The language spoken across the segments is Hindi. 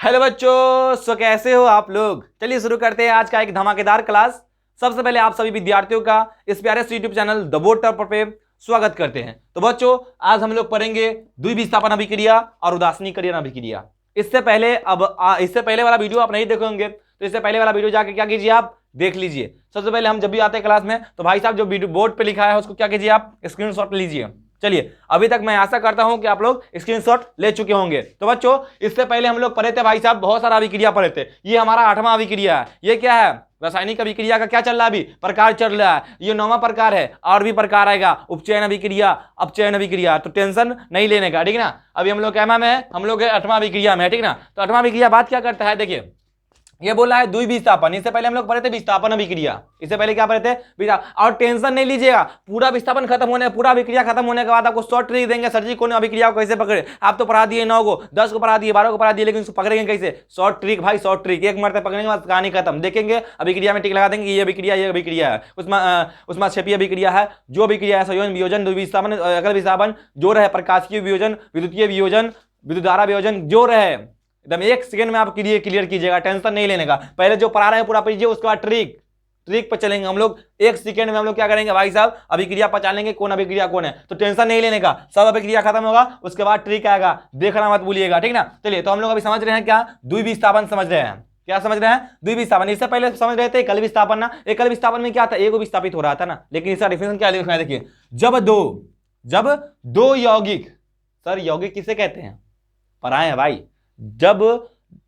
हेलो बच्चों, सो कैसे हो आप लोग। चलिए शुरू करते हैं आज का एक धमाकेदार क्लास। सबसे पहले आप सभी विद्यार्थियों का इस प्यारे से YouTube channel the board topper पे स्वागत करते हैं। तो बच्चों, आज हम लोग पढ़ेंगे द्विविस्थापन अभिक्रिया और उदासीनीकरण अभिक्रिया। इससे पहले वाला वीडियो आप नहीं देखे होंगे, तो इससे पहले वाला वीडियो जाके क्या कीजिए, आप देख लीजिए। सबसे पहले हम जब भी आते हैं क्लास में तो भाई साहब जो वीडियो बोर्ड पे लिखा है उसको क्या कीजिए, आप स्क्रीनशॉट लीजिए। चलिए, अभी तक मैं आशा करता हूं कि आप लोग स्क्रीनशॉट ले चुके होंगे। तो बच्चों, इससे पहले हम लोग पढ़े थे भाई साहब, बहुत सारा अभिक्रिया पढ़े थे। ये हमारा 8वां अभिक्रिया है। ये क्या है, रासायनिक अभिक्रिया का क्या चल रहा है, अभी प्रकार चल रहा है। ये 9वां प्रकार है, और भी प्रकार आएगा, उपचयन अभिक्रिया, अपचयन अभिक्रिया। तो टेंशन नहीं लेने का, ठीक ना। अभी हम लोग क्या में है, हम लोग 8वां अभिक्रिया में है, ठीक ना। तो 8वां अभिक्रिया बात क्या करता है, देखिए ये बोला है द्विविस्थापन। इससे पहले हम लोग पढ़े थे विस्थापन अभिक्रिया। इससे पहले क्या पढ़े थे, विस्थापन। और टेंशन नहीं लीजिएगा, पूरा विस्थापन खत्म होने, पूरा अभिक्रिया खत्म होने के बाद आपको शॉर्ट ट्रिक देंगे। सर जी कौन अभिक्रिया को कैसे पकड़े। आप तो पढ़ा दिए 9 को, 10 को पढ़ा दिए, 12 को पढ़ा दिए, लेकिन उसको पकड़ेंगे कैसे। शॉर्ट ट्रिक भाई, शॉर्ट ट्रिक। एक मरते पकड़ने के बाद कहानी खत्म। देखेंगे अभिक्रिया में टिक लगा देंगे, ये अभिक्रिया है। उसमें क्षेपीय अभिक्रिया है, जो अभिक्रिया है संयोजन, वियोजन, द्विविस्थापन, एकल विस्थापन, जोड़ है, प्रकाशिकीय वियोजन, विद्युतीय वियोजन, विद्युत धारा वियोजन, जोड़ है। एकदम 1 सेकंड में आप क्लियर कीजिएगा, टेंशन नहीं लेने का। पहले जो पढ़ा रहे हैं पूरा पढ़िए, उसके बाद ट्रिक पर चलेंगे हम लोग। 1 सेकंड में हम लोग क्या करेंगे भाई साहब, अभिक्रिया पहचान लेंगे कौन अभिक्रिया कौन है। तो टेंशन नहीं लेने का, सब अभिक्रिया खत्म होगा, उसके बाद ट्रिक आएगा, देखना मत भूलिएगा, ठीक ना। चलिए, तो हम लोग अभी समझ रहे हैं क्या, द्विविस्थापन समझ रहे हैं। क्या समझ रहे हैं, द्विविस्थापन। इससे पहले समझ रहे थे एकल विस्थापन ना। एकल विस्थापन में क्या था, एगो विस्थापित हो रहा था ना, लेकिन इसका डिफिनेशन क्या लिखा है, देखिए, जब दो यौगिक, सर यौगिक किसे कहते हैं, पढ़ाए हैं भाई। जब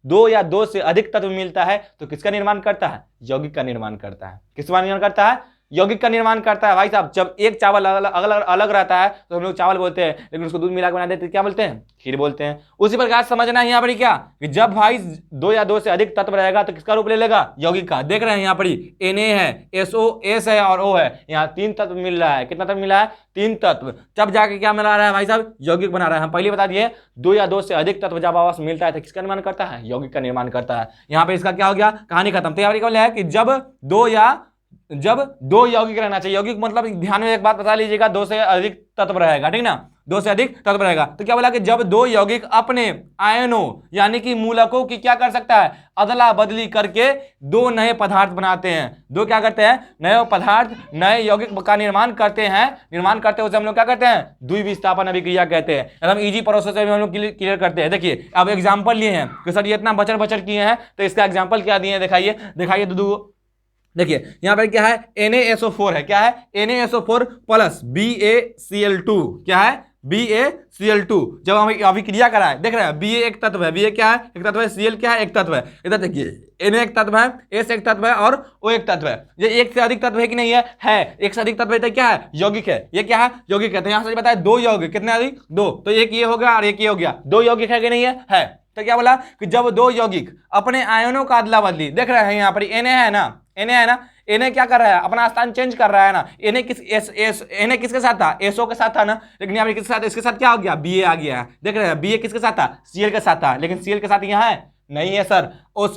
2 या 2 से अधिक तत्व मिलता है तो किसका निर्माण करता है, यौगिक का निर्माण करता है। किसका निर्माण करता है, यौगिक का निर्माण करता है भाई साहब। जब एक चावल अलग रहता है तो हम लोग चावल बोलते हैं, लेकिन उसको दूध मिला के बना देते क्या बोलते हैं, खीर बोलते हैं। उसी प्रकार समझना है यहाँ पर क्या, कि जब भाई 2 या 2 से अधिक तत्व रहेगा तो किसका रूप ले लेगा, यौगिक का। देख रहे हैं यहाँ पर Na है, SO है और O है। यहाँ 3 तत्व मिल रहा है। कितना तत्व मिला है, 3 तत्व। तब जाके क्या मिला रहा है भाई साहब, यौगिक बना रहा है। हम पहले बता दिए 2 या 2 से अधिक तत्व जब आपस मिलता है तो किसका निर्माण करता है, यौगिक का निर्माण करता है। यहाँ पे इसका क्या हो गया, कहानी खत्म। तो यहाँ पर क्या है कि जब 2 यौगिक रहना चाहिए। यौगिक मतलब ध्यान में एक बात बता लीजिएगा, 2 से अधिक तत्व रहेगा, ठीक ना, 2 से अधिक तत्व रहेगा। तो क्या बोला कि जब 2 यौगिक अपने आयनों यानी कि मूलकों की क्या कर सकता है, अदला बदली करके 2 नए पदार्थ बनाते हैं। 2 क्या करते हैं, नए पदार्थ, नए यौगिक का निर्माण करते हैं। निर्माण करते हैं उसे हम लोग क्या कहते हैं, द्विविस्थापन अभिक्रिया कहते हैं। एकदम इजी प्रोसेस में हम लोग क्लियर करते हैं। देखिए, अब एग्जाम्पल लिए हैं कि सर ये इतना बचर किए हैं, तो इसका एग्जाम्पल क्या दिए हैं, दिखाइए दूध। देखिए यहाँ पर क्या है, NaSO4 है। क्या है, NaSO4 प्लस BaCl2। क्या है, BaCl2। जब हम अभिक्रिया कराए, देख रहे हैं Ba एक तत्व है, Ba क्या है, एक तत्व है, Cl क्या है, एक तत्व है। इधर देखिए, Na एक तत्व है, S एक तत्व है और O एक तत्व है। ये 1 से अधिक तत्व है कि नहीं है 1 से अधिक तत्व है तो क्या है, यौगिक है। ये क्या है, यौगिक है। तो यहाँ से बताया 2 यौगिक, कितने अधिक, 2। तो एक ये हो गया और एक ये हो गया, 2 यौगिक है कि नहीं है। तो क्या बोला कि जब 2 यौगिक अपने आयनों का अदला बदली, देख रहे हैं यहाँ पर Na है ना, Na क्या कर रहा है, अपना स्थान चेंज कर रहा है ना। Na किसके साथ था, SO के साथ था ना, लेकिन यहाँ पर किसके साथ, इसके साथ क्या हो गया, Ba आ गया है। देख रहे हैं Ba किसके साथ था, Cl के साथ था, लेकिन Cl के साथ यहाँ है नहीं है सर।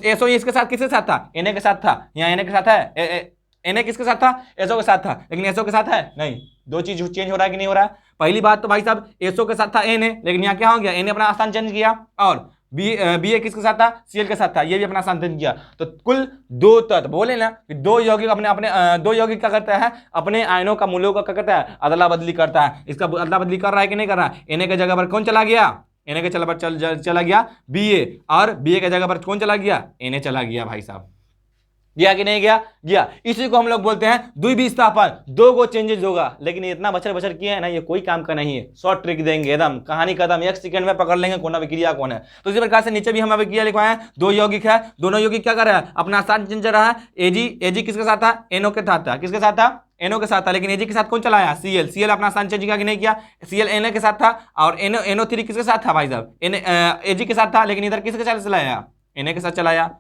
SO इसके साथ किसके साथ था, Na के साथ था। यहाँ Na के साथ है, Na किसके साथ था, SO के साथ था, लेकिन SO के साथ है नहीं। 2 चीज चेंज हो रहा है कि नहीं हो रहा है। पहली बात तो भाई साहब SO के साथ था Na, लेकिन यहाँ क्या हो गया, Na अपना स्थान चेंज किया, और Ba किसके साथ था, Cl के साथ था, ये भी अपना स्थान चेंज किया। तो कुल 2 तत्व, बोले ना कि 2 यौगिक अपने 2 यौगिक क्या करता है, अपने आयनों का मूल्यों का क्या करता है, अदला बदली करता है। इसका अदला बदली कर रहा है कि नहीं कर रहा है। Na के जगह पर कौन चला गया, Na के चला गया Ba, और Ba के जगह पर कौन चला गया, Na चला गया भाई साहब। गया कि नहीं गया। इसी को हम लोग बोलते हैं द्विविस्थापन। 2 को चेंजेस होगा, लेकिन इतना बचर किया है ना, ये कोई काम का नहीं है। शॉर्ट ट्रिक देंगे, एकदम कहानी खत्म, 1 सेकंड में पकड़ लेंगे कौन अभिक्रिया कौन है। तो इसी प्रकार से नीचे भी हम अभिक्रिया लिखवाए हैं। 2 यौगिक है, दोनों यौगिक क्या कर रहा है, अपना स्थान चेंज कर रहा है। Ag किसके साथ था, NO के साथ था। किसके साथ था, NO के साथ था, लेकिन Ag के साथ कौन चलाया, Cl अपना स्थान चेंज किया कि नहीं किया। Cl Na के साथ था, और NO3 किसके साथ था भाई साहब, Ag के साथ था, लेकिन इधर किसके साथ चलाया, Na के साथ चलाया।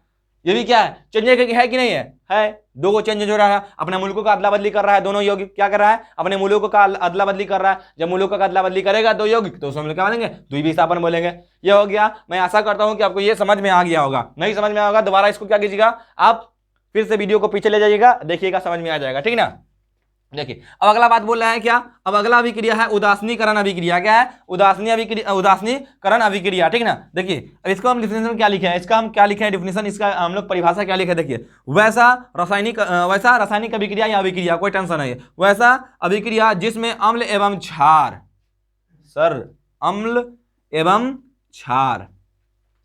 ये भी क्या है, चेंज है कि नहीं है 2 को चेंज हो रहा है। अपने मूलकों का अदला बदली कर रहा है। दोनों यौगिक क्या कर रहा है, अपने मूलकों का अदला बदली कर रहा है। जब मूलकों का अदला बदली करेगा 2 यौगिक, तो उसमें हम लोग क्या बोलेंगे, द्विविस्थापन बोलेंगे। ये हो गया। मैं आशा करता हूं कि आपको ये समझ में आ गया होगा। नहीं समझ में आएगा दोबारा इसको क्या कीजिएगा, आप फिर से वीडियो को पीछे ले जाइएगा, देखिएगा समझ में आ जाएगा, ठीक ना। देखिए अब अगला बात बोल रहा है क्या, अब अगला अभिक्रिया है उदासीनीकरण अभिक्रिया। क्या है? उदासीनीकरण अभिक्रिया, ठीक ना। देखिए अब इसको हम डिफिनेशन क्या लिखे हैं, इसका हम क्या लिखे हैं डिफिनेशन, इसका हम लोग परिभाषा क्या लिखे हैं। देखिए वैसा रासायनिक अभिक्रिया या अभिक्रिया, कोई टेंशन नहीं है, वैसा अभिक्रिया जिसमें अम्ल एवं क्षार, सर अम्ल एवं क्षार,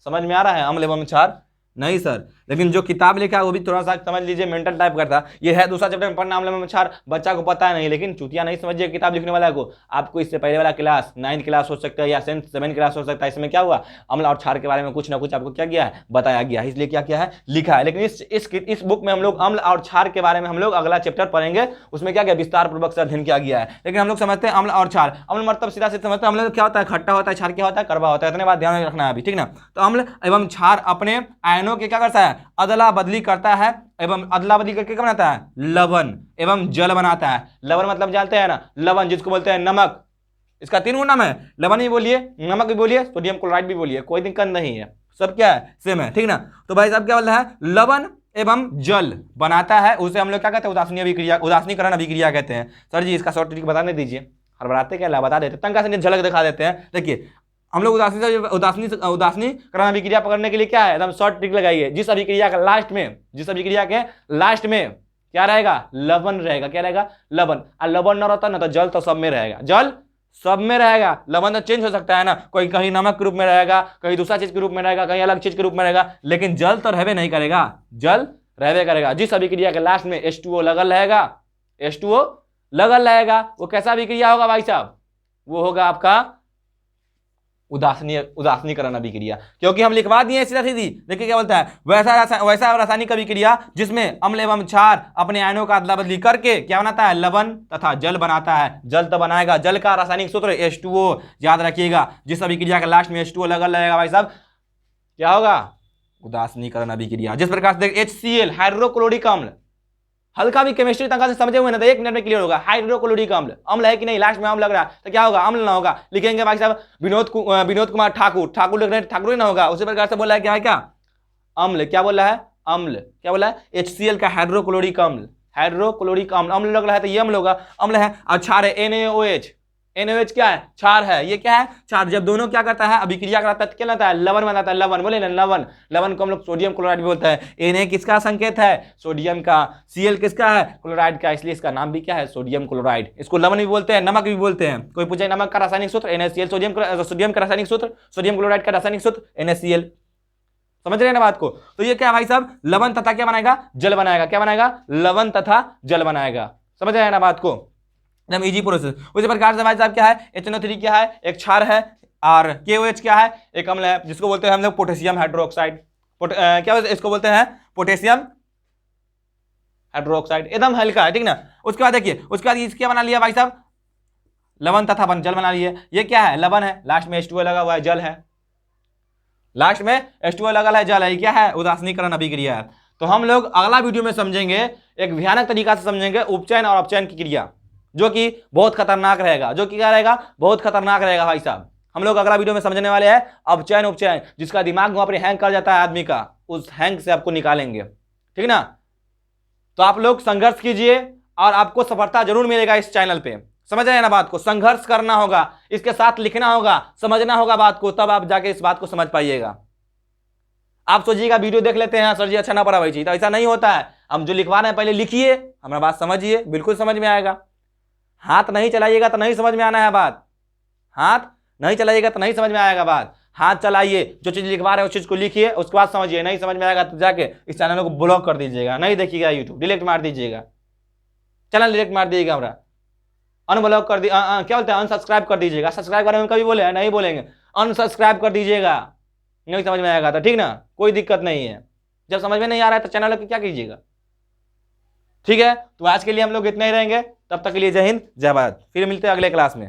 समझ में आ रहा है? अम्ल एवं क्षार नहीं सर, लेकिन जो किताब लिखा है वो भी थोड़ा सा समझ लीजिए, मेंटल टाइप करता। ये है दूसरा चैप्टर में पढ़ना, अम्ल एवं क्षार, बच्चा को पता है नहीं, लेकिन चूतिया नहीं समझिए किताब लिखने वाला को। आपको इससे पहले वाला क्लास 9th क्लास हो सकता है या 7th क्लास हो सकता है, इसमें क्या हुआ, अम्ल और क्षार के बारे में कुछ ना कुछ आपको क्या किया है, बताया गया है, इसलिए क्या किया है, लिखा है। लेकिन इस बुक में हम लोग अम्ल और क्षार के बारे में हम लोग अगला चैप्टर पढ़ेंगे, उसमें क्या किया, विस्तार पूर्वक से अध्ययन किया गया है। लेकिन हम लोग समझते हैं अम्ल और क्षार, अम्ल मतलब सीधा सीधा समझते हैं अम्ल क्या होता है, खट्टा होता है, क्षार क्या होता है, कड़वा होता है, इतने बात ध्यान रखना है अभी, ठीक ना। तो अम्ल एवं क्षार अपने आयनों के क्या करता है, अदला बदली करता है, एवं अदला बदली करके क्या बनाता है, लवण एवं जल बनाता है। लवण मतलब जानते हैं ना, लवण जिसको बोलते हैं नमक, इसका 3 गुना नाम है, लवण भी बोलिए, नमक भी बोलिए, सोडियम क्लोराइड भी बोलिए, कोई दिक्कत नहीं है, सब क्या है, सेम है, ठीक ना। तो भाई साहब क्या बोल रहा है, लवण एवं जल बनाता है, उसे हम लोग क्या कहते हैं, उदासीनीकरण अभिक्रिया कहते हैं। सर जी इसका शॉर्ट ट्रिक बताने दीजिए, हड़बड़ाते क्या, बता देते, तंग से झलक दिखा देते हैं। देखिए हम लोग उदासीनीकरण अभिक्रिया पकड़ने के लिए क्या है, एकदम शॉर्ट ट्रिक लगाइए, जिस अभिक्रिया के लास्ट में क्या रहेगा, लवण रहेगा, क्या रहेगा, लवण। और लवण न रहता ना तो जल तो सब में रहेगा, जल सब में रहेगा, लवण तो चेंज हो सकता है ना, कोई कहीं नमक के रूप में रहेगा, कहीं दूसरा चीज के रूप में रहेगा, कहीं अलग चीज के रूप में रहेगा, लेकिन जल तो रहबे नहीं करेगा, जल रहबे करेगा। जिस अभिक्रिया के लास्ट में H2O लगल रहेगा, H2O लगल रहेगा, वो कैसा अभिक्रिया होगा भाई साहब, वो होगा आपका उदासीनीकरण अभिक्रिया, क्योंकि हम लिखवा दिए सीधा सीधी। देखिए क्या बोलता है, वैसा रासायनिक अभिक्रिया जिसमें अम्ल एवं क्षार अपने आयनों का अदला बदली करके क्या बनाता है, लवण तथा जल बनाता है। जल तो बनाएगा, जल का रासायनिक सूत्र H2O, याद रखिएगा। जिस अभिक्रिया के लास्ट में H2O लगल रहेगा भाई साहब, क्या होगा, उदासीनीकरण अभिक्रिया। जिस प्रकार से HCl हाइड्रोक्लोरिक अम्ल, हल्का भी केमिस्ट्री तंका से समझे हुए ना तो 1 मिनट में क्लियर होगा। हाइड्रोक्लोरिक अम्ल, अम्ल है कि नहीं, लास्ट में अम्ल लग रहा है तो क्या होगा, अम्ल ना होगा, लिखेंगे भाई साहब विनोद कुमार ठाकुर लिख रहे हैं, ठाकुर ही ना होगा। उसी प्रकार से बोला है क्या है, क्या अम्ल, क्या बोला है, अम्ल, क्या बोला है, HCl का हाइड्रोक्लोरिक अम्ल, अम्ल लग रहा है तो ये अम्ल होगा, अम्ल है। और क्षार है NaOH क्या है, क्षार है, ये क्या है, क्षार। जब दोनों क्या करता है, अभिक्रिया कराता है क्या लाता है, लवण बनाता है, लवण बोले ना, लवण को हम लोग सोडियम क्लोराइड भी बोलते हैं। Na किसका संकेत है, सोडियम का, Cl किसका है, क्लोराइड का, इसलिए इसका नाम भी क्या है, सोडियम क्लोराइड। इसको लवण भी बोलते हैं, नमक भी बोलते हैं। कोई पूछे नमक का रासायनिक सूत्र NaCl, सोडियम का रासायनिक सूत्र, सोडियम क्लोराइड का रासायनिक सूत्र NaCl, समझ रहे हैं ना बात को। तो ये क्या भाई साहब, लवण तथा क्या बनाएगा, जल बनाएगा, क्या बनाएगा, लवण तथा जल बनाएगा, समझ रहे हैं ना बात को, एकदम इजी प्रोसेस। उसी प्रकार से भाई साहब क्या है, HNO3 क्या है, एक क्षार है, और KOH क्या है, एक अम्ल है, जिसको बोलते हैं हम लोग पोटेशियम हाइड्रोक्साइड, क्या इसको बोलते हैं, पोटेशियम हाइड्रोक्साइड, एकदम हल्का है, ठीक ना। उसके बाद देखिए, उसके बाद क्या बना लिया भाई साहब, लवण तथा जल बना लिए। ये क्या है, लवण है, लास्ट में H2O लगा हुआ है, जल है, लास्ट में H2O लगा है, जल है, क्या है, उदासीनीकरण अभिक्रिया है। तो हम लोग अगला वीडियो में समझेंगे, एक भयानक तरीका से समझेंगे उपचयन और अपचयन की क्रिया, जो कि बहुत खतरनाक रहेगा, जो कि क्या रहेगा, बहुत खतरनाक रहेगा भाई साहब। हम लोग अगला वीडियो में समझने वाले हैं अपचयन उपचयन, जिसका दिमाग वहां पर हैंग कर जाता है आदमी का, उस हैंग से आपको निकालेंगे, ठीक ना। तो आप लोग संघर्ष कीजिए और आपको सफलता जरूर मिलेगा इस चैनल पे, समझ रहे हैं ना बात को। संघर्ष करना होगा, इसके साथ लिखना होगा, समझना होगा बात को, तब आप जाके इस बात को समझ पाइएगा। आप सोचिएगा वीडियो देख लेते हैं, सर जी अच्छा ना पढ़ा भाई जी, तो ऐसा नहीं होता है। हम जो लिखवा रहे हैं पहले लिखिए, हमारा बात समझिए, बिल्कुल समझ में आएगा। हाथ नहीं चलाइएगा तो नहीं समझ में आना है बात, हाथ नहीं चलाइएगा तो नहीं समझ में आएगा बात। हाथ चलाइए, जो चीज लिखवा रहे हैं उस चीज को लिखिए, उसके बाद समझिए। नहीं समझ में आएगा तो जाके इस चैनल को ब्लॉक कर दीजिएगा, नहीं देखिएगा यूट्यूब, डिलीट मार दीजिएगा, चैनल डिलीट मार दीजिएगा, हमारा अनब्लॉक कर दी, क्या बोलते हैं, अनसब्सक्राइब कर दीजिएगा। सब्सक्राइब करने में कभी बोले नहीं बोलेंगे, अनसब्सक्राइब कर दीजिएगा, नहीं समझ में आएगा तो, ठीक ना, कोई दिक्कत नहीं है। जब समझ में नहीं आ रहा है तो चैनल को क्या कीजिएगा, ठीक है। तो आज के लिए हम लोग इतना ही रहेंगे, तब तक के लिए जय हिंद जय भारत, फिर मिलते हैं अगले क्लास में।